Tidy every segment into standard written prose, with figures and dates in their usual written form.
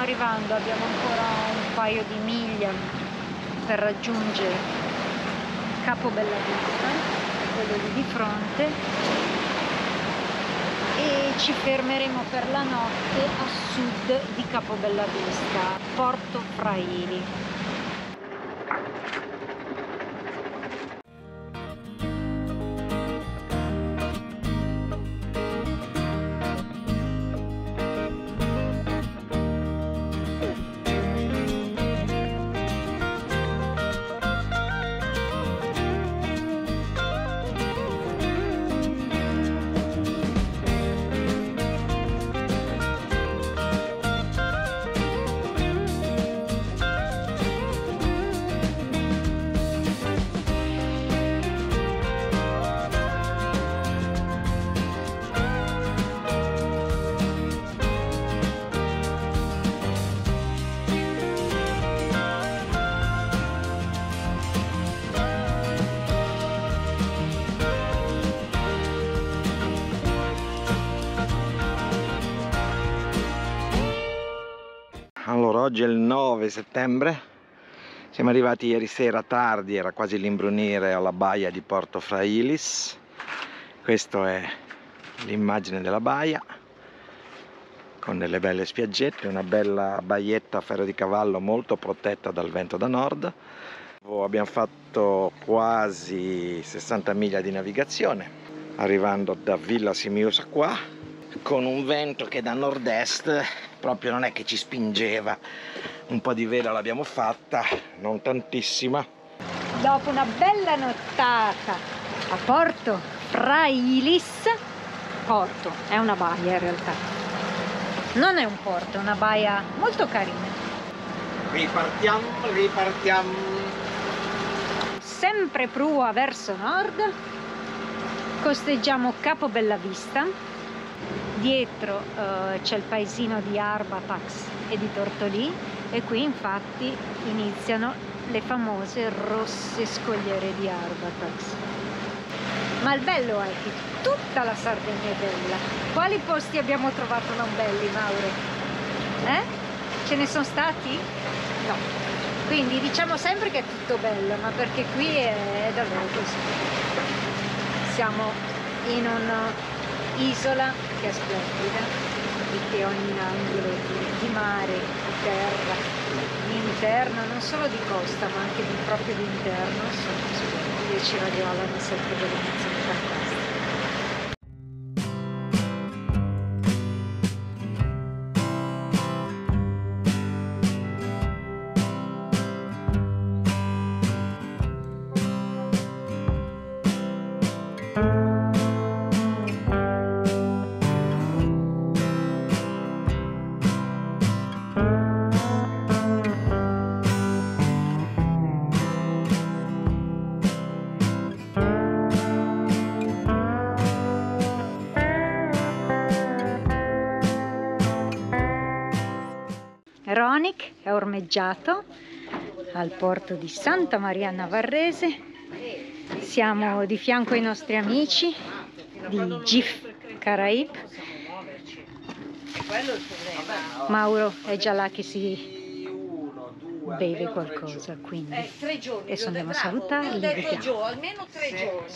arrivando, abbiamo ancora un paio di miglia per raggiungere Capo Bellavista, quello lì di fronte, e ci fermeremo per la notte a sud di Capo Bellavista, Porto Fraili. Allora, oggi è il 9 settembre, siamo arrivati ieri sera tardi, era quasi l'imbrunire alla baia di Porto Frailis. Questa è l'immagine della baia, con delle belle spiaggette, una bella baietta a ferro di cavallo molto protetta dal vento da nord. Abbiamo fatto quasi 60 miglia di navigazione, arrivando da Villa Simius qua, con un vento che da nord-est proprio non è che ci spingeva. Un po' di vela l'abbiamo fatta, non tantissima. Dopo una bella nottata a Porto Frailis, porto, è una baia in realtà, non è un porto, è una baia molto carina. Ripartiamo. Sempre prua verso nord, costeggiamo Capo Bellavista. Dietro c'è il paesino di Arbatax e di Tortolì, e qui infatti iniziano le famose rosse scogliere di Arbatax. Ma il bello è che tutta la Sardegna è bella. Quali posti abbiamo trovato non belli, Mauro? Ce ne sono stati? No. Quindi diciamo sempre che è tutto bello, ma perché qui è davvero così. Siamo in un'isola che è splendida e che ogni angolo di mare, di terra, di interno, non solo di costa ma anche proprio di interno, sono splendide e ci regalano sempre delle emozioni fantastiche. Ronic è ormeggiato al porto di Santa Maria Navarrese. Siamo di fianco ai nostri amici di GIF Caraib. Mauro è già là che si beve qualcosa, quindi adesso andiamo a salutarli. Vediamo. Almeno 3 giorni.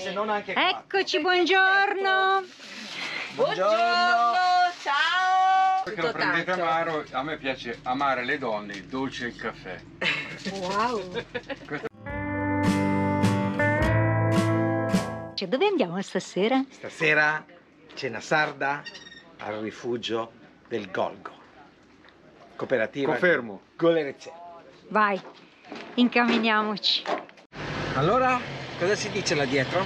Eccoci, buongiorno. Buongiorno, ciao. Perché lo prendete amaro, a me piace amare le donne, il dolce e il caffè. Wow. Dove andiamo stasera? Stasera cena sarda al rifugio del Golgo. Cooperativa. Confermo. Golerezze. Vai, incamminiamoci. Allora, cosa si dice là dietro?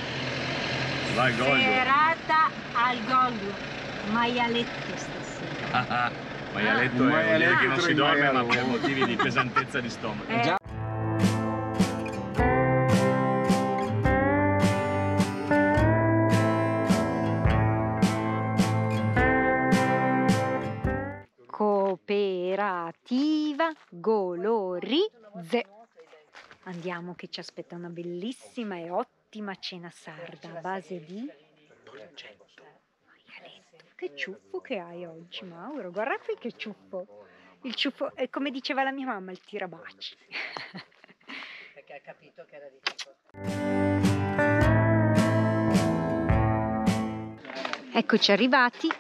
Vai Golgo. Serata al Golgo. Maialetto stasera. Maialetto è lì che non si dorme ma per motivi di pesantezza di stomaco. Già. Cooperativa Golerizze. Andiamo che ci aspetta una bellissima e ottima cena sarda a base di maialetto. Che ciuffo che hai oggi, Mauro, guarda qui che ciuffo. Il ciuffo, è come diceva la mia mamma, il tirabaci. Perché ha capito che era difficile. Eccoci arrivati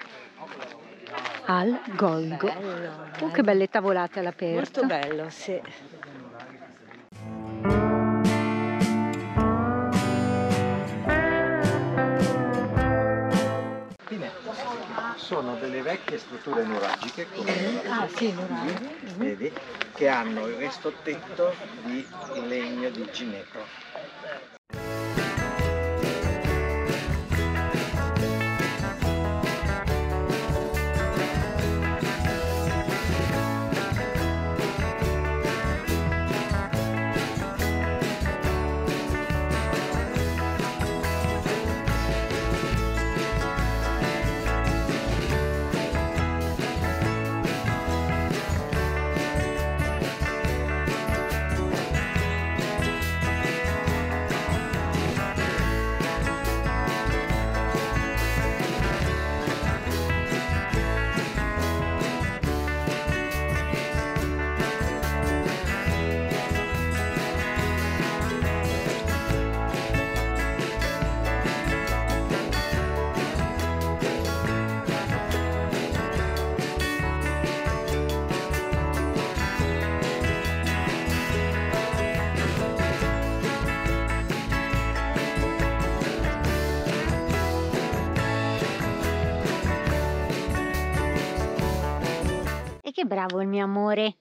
al Golgo. Bello, Che belle tavolate all'aperto. molto bello, sì. Sono delle vecchie strutture nuragiche, Ah, sì, nuragiche. vedi, che hanno questo tetto di legno di ginepro. Che bravo il mio amore,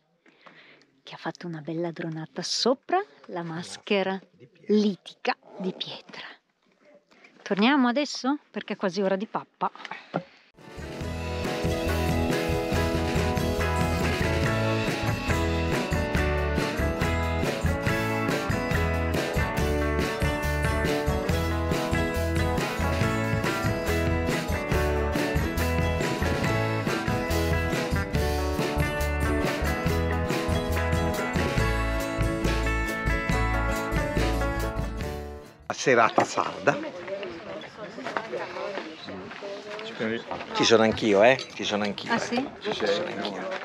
che ha fatto una bella dronata sopra la maschera litica di pietra. Torniamo adesso? Perché è quasi ora di pappa. Serata sarda. Ci sono anch'io, ci sono anch'io. Ah, sì? Ci sono anch'io.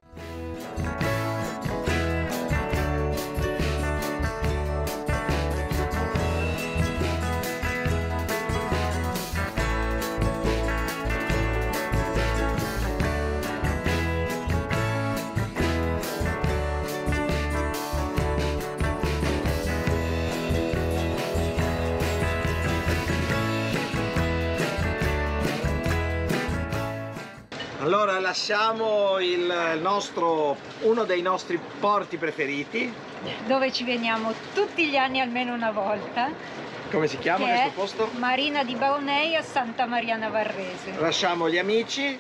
Allora lasciamo uno dei nostri porti preferiti. Dove ci veniamo tutti gli anni almeno una volta. Come si chiama che questo è posto? Marina di Baunei a Santa Maria Navarrese. Lasciamo gli amici,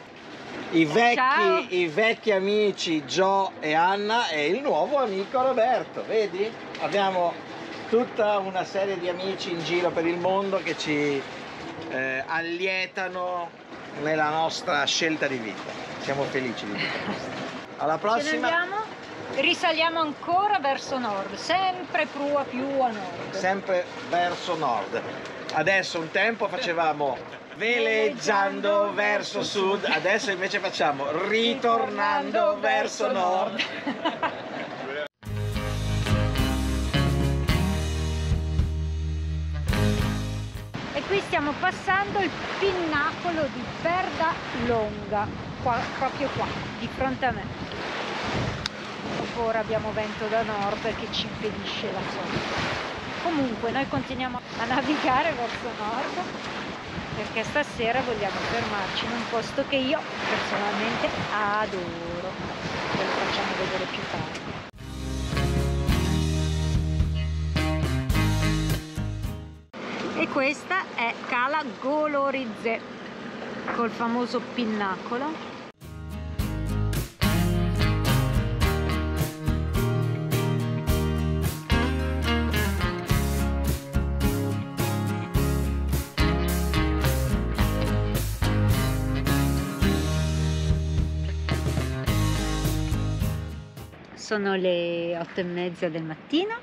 Ciao. i vecchi amici Gio e Anna e il nuovo amico Roberto, vedi? Abbiamo tutta una serie di amici in giro per il mondo che ci allietano nella nostra scelta di vita. Siamo felici di tutto questo. Alla Ce ne prossima. andiamo, risaliamo ancora verso nord, sempre più a nord. Sempre verso nord. Adesso un tempo facevamo veleggiando verso sud, adesso invece facciamo ritornando verso nord. E qui stiamo passando il pinnacolo di Perdalonga, proprio qua, di fronte a me. Ora abbiamo vento da nord che ci impedisce la sorte. Comunque noi continuiamo a navigare verso nord perché stasera vogliamo fermarci in un posto che io personalmente adoro. Ve lo facciamo vedere più tardi. E questa è Cala Golorizze col famoso pinnacolo. Sono le 8:30 del mattino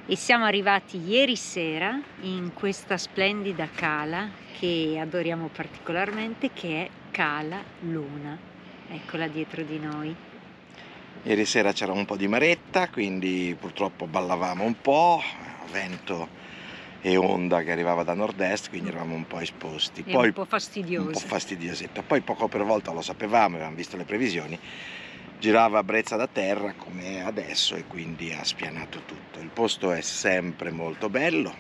e siamo arrivati ieri sera in questa splendida cala che adoriamo particolarmente, che è Cala Luna. Eccola dietro di noi. Ieri sera c'era un po' di maretta, quindi purtroppo ballavamo un po', vento e onda che arrivava da nord-est, quindi eravamo un po' esposti. È Poi un po' fastidioso. un po' fastidiosetta. Poi poco per volta lo sapevamo, avevamo visto le previsioni, girava brezza da terra come è adesso e quindi ha spianato tutto. Il posto è sempre molto bello,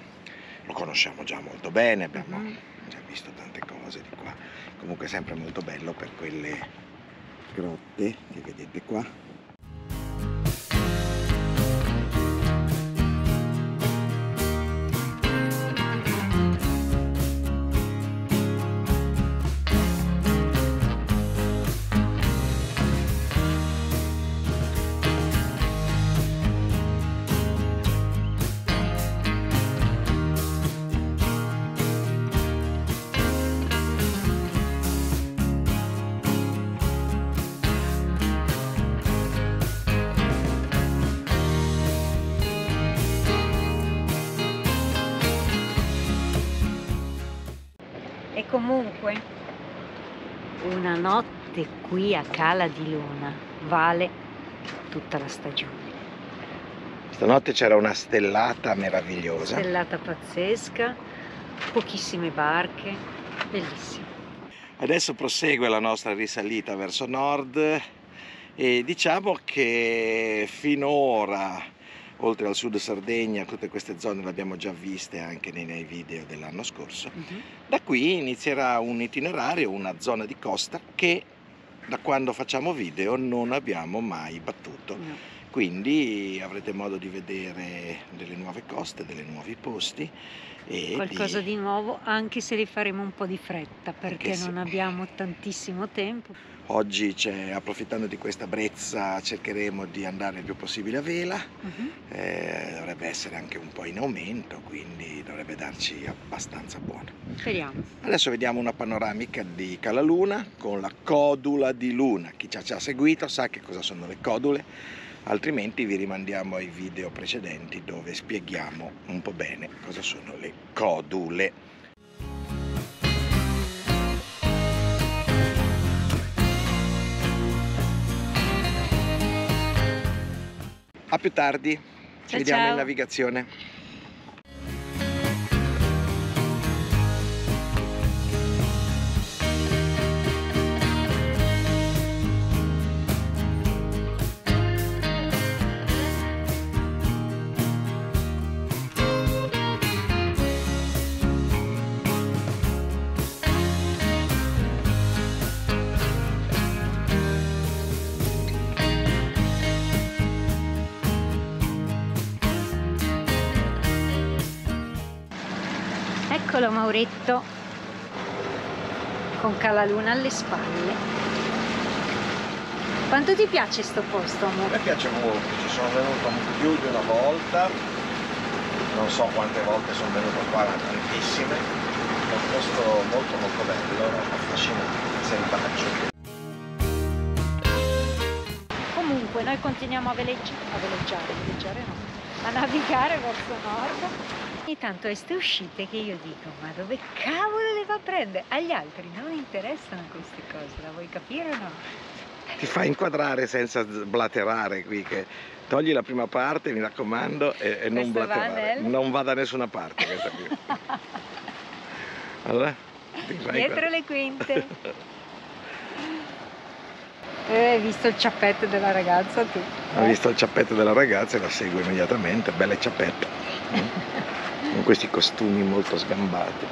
lo conosciamo già molto bene, abbiamo già visto tante cose di qua. Comunque è sempre molto bello per quelle grotte che vedete qua. E comunque una notte qui a Cala di Luna vale tutta la stagione. Stanotte c'era una stellata meravigliosa. Stellata pazzesca, pochissime barche, bellissimo. Adesso prosegue la nostra risalita verso nord e diciamo che finora, oltre al sud Sardegna, tutte queste zone le abbiamo già viste anche nei miei video dell'anno scorso. Da qui inizierà un itinerario, una zona di costa che da quando facciamo video non abbiamo mai battuto. No. Quindi avrete modo di vedere delle nuove coste, dei nuovi posti e Qualcosa di nuovo, anche se li faremo un po' di fretta perché sì. non abbiamo tantissimo tempo. Oggi, approfittando di questa brezza, cercheremo di andare il più possibile a vela. Dovrebbe essere anche un po' in aumento, quindi dovrebbe darci abbastanza buono. Speriamo. Adesso vediamo una panoramica di Cala Luna con la codula di Luna. Chi ci ha seguito sa che cosa sono le codule, altrimenti vi rimandiamo ai video precedenti dove spieghiamo un po' bene cosa sono le codule. A più tardi, ci vediamo in navigazione. Eccolo Mauretto con Cala Luna alle spalle. Quanto ti piace sto posto, A amore? me piace molto, ci sono venuto più di una volta, non so quante volte sono venuto qua, ma tantissime. È un posto molto molto bello, affascinante, selvaggio. Comunque noi continuiamo a navigare verso nord. Ogni tanto queste uscite che io dico, ma dove cavolo le va a prendere? Agli altri non interessano queste cose, la vuoi capire o no? Ti fa inquadrare senza blaterare qui, che togli la prima parte, mi raccomando, e non Questo va blaterare. nel- Non va da nessuna parte questa qui. Allora, ti fai Dietro le quinte. Hai visto il ciappetto della ragazza tu? Ho visto il ciappetto della ragazza e la seguo immediatamente, belle ciappette, con questi costumi molto sgambati.